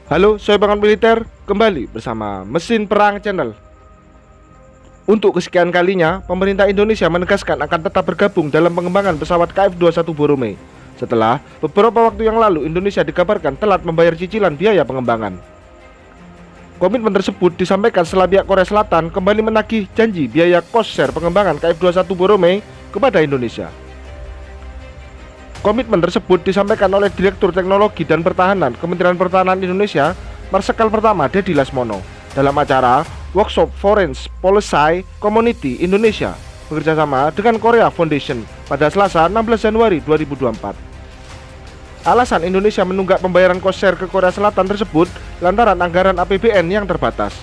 Halo, saya Bangun Militer, kembali bersama Mesin Perang Channel. Untuk kesekian kalinya, pemerintah Indonesia menegaskan akan tetap bergabung dalam pengembangan pesawat KF-21 Boromei setelah beberapa waktu yang lalu Indonesia dikabarkan telat membayar cicilan biaya pengembangan. Komitmen tersebut disampaikan setelah pihak Korea Selatan kembali menagih janji biaya cost share pengembangan KF-21 Boromei kepada Indonesia. Komitmen tersebut disampaikan oleh Direktur Teknologi dan Pertahanan Kementerian Pertahanan Indonesia, Marsikal Pertama Deddy Lasmono, dalam acara Workshop Foreign Policy Community Indonesia bekerjasama dengan Korea Foundation pada Selasa 16 Januari 2024. Alasan Indonesia menunggak pembayaran cost share ke Korea Selatan tersebut lantaran anggaran APBN yang terbatas.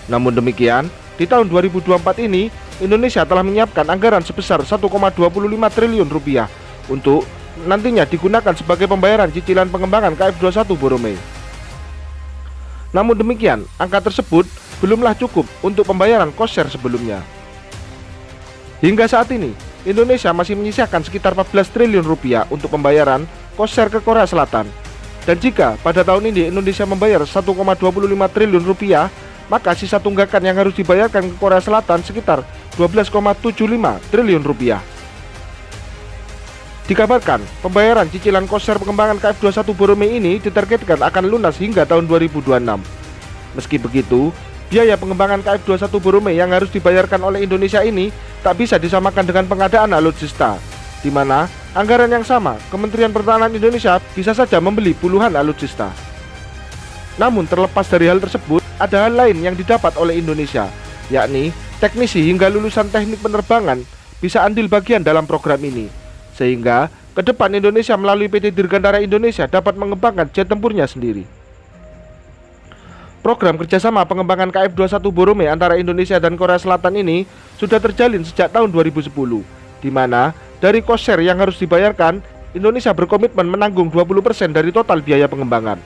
Namun demikian, di tahun 2024 ini, Indonesia telah menyiapkan anggaran sebesar 1,25 triliun rupiah untuk nantinya digunakan sebagai pembayaran cicilan pengembangan KF-21 Boromei. Namun demikian, angka tersebut belumlah cukup untuk pembayaran cost share sebelumnya. Hingga saat ini, Indonesia masih menyisakan sekitar 14 triliun rupiah untuk pembayaran cost share ke Korea Selatan. Dan jika pada tahun ini Indonesia membayar 1,25 triliun rupiah, maka sisa tunggakan yang harus dibayarkan ke Korea Selatan sekitar 12,75 triliun rupiah. Dikabarkan, pembayaran cicilan cost share pengembangan KF-21 Boromei ini ditargetkan akan lunas hingga tahun 2026. Meski begitu, biaya pengembangan KF-21 Boromei yang harus dibayarkan oleh Indonesia ini tak bisa disamakan dengan pengadaan alutsista, di mana anggaran yang sama, Kementerian Pertahanan Indonesia bisa saja membeli puluhan alutsista. Namun terlepas dari hal tersebut, ada hal lain yang didapat oleh Indonesia, yakni teknisi hingga lulusan teknik penerbangan bisa andil bagian dalam program ini. Sehingga ke depan Indonesia melalui PT Dirgantara Indonesia dapat mengembangkan jet tempurnya sendiri. Program kerjasama pengembangan KF-21 Boromei antara Indonesia dan Korea Selatan ini sudah terjalin sejak tahun 2010, di mana dari cost share yang harus dibayarkan, Indonesia berkomitmen menanggung 20% dari total biaya pengembangan.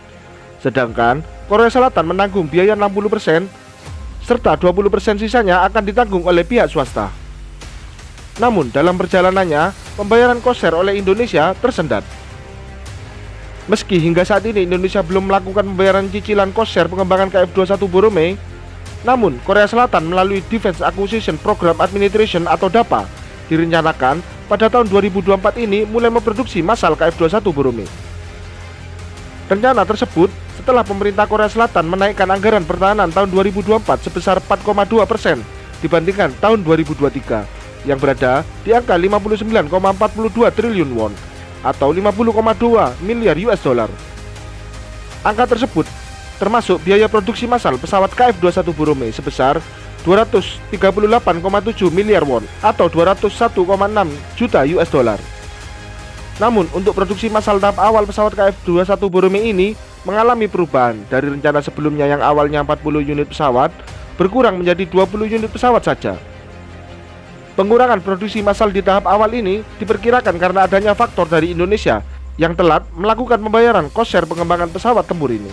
Sedangkan Korea Selatan menanggung biaya 60%, serta 20% sisanya akan ditanggung oleh pihak swasta. Namun dalam perjalanannya, pembayaran cost share oleh Indonesia tersendat. Meski hingga saat ini Indonesia belum melakukan pembayaran cicilan cost share pengembangan KF-21 Boromei, namun Korea Selatan melalui Defense Acquisition Program Administration atau DAPA direncanakan pada tahun 2024 ini mulai memproduksi massal KF-21 Boromei. Rencana tersebut setelah pemerintah Korea Selatan menaikkan anggaran pertahanan tahun 2024 sebesar 4,2% dibandingkan tahun 2023. Yang berada di angka 59,42 triliun won atau 50,2 miliar US dollar. Angka tersebut termasuk biaya produksi massal pesawat KF-21 Boromei sebesar 238,7 miliar won atau 201,6 juta US dollar. Namun untuk produksi massal tahap awal pesawat KF-21 Boromei ini mengalami perubahan dari rencana sebelumnya yang awalnya 40 unit pesawat berkurang menjadi 20 unit pesawat saja. Pengurangan produksi massal di tahap awal ini diperkirakan karena adanya faktor dari Indonesia yang telat melakukan pembayaran cost share pengembangan pesawat tempur ini.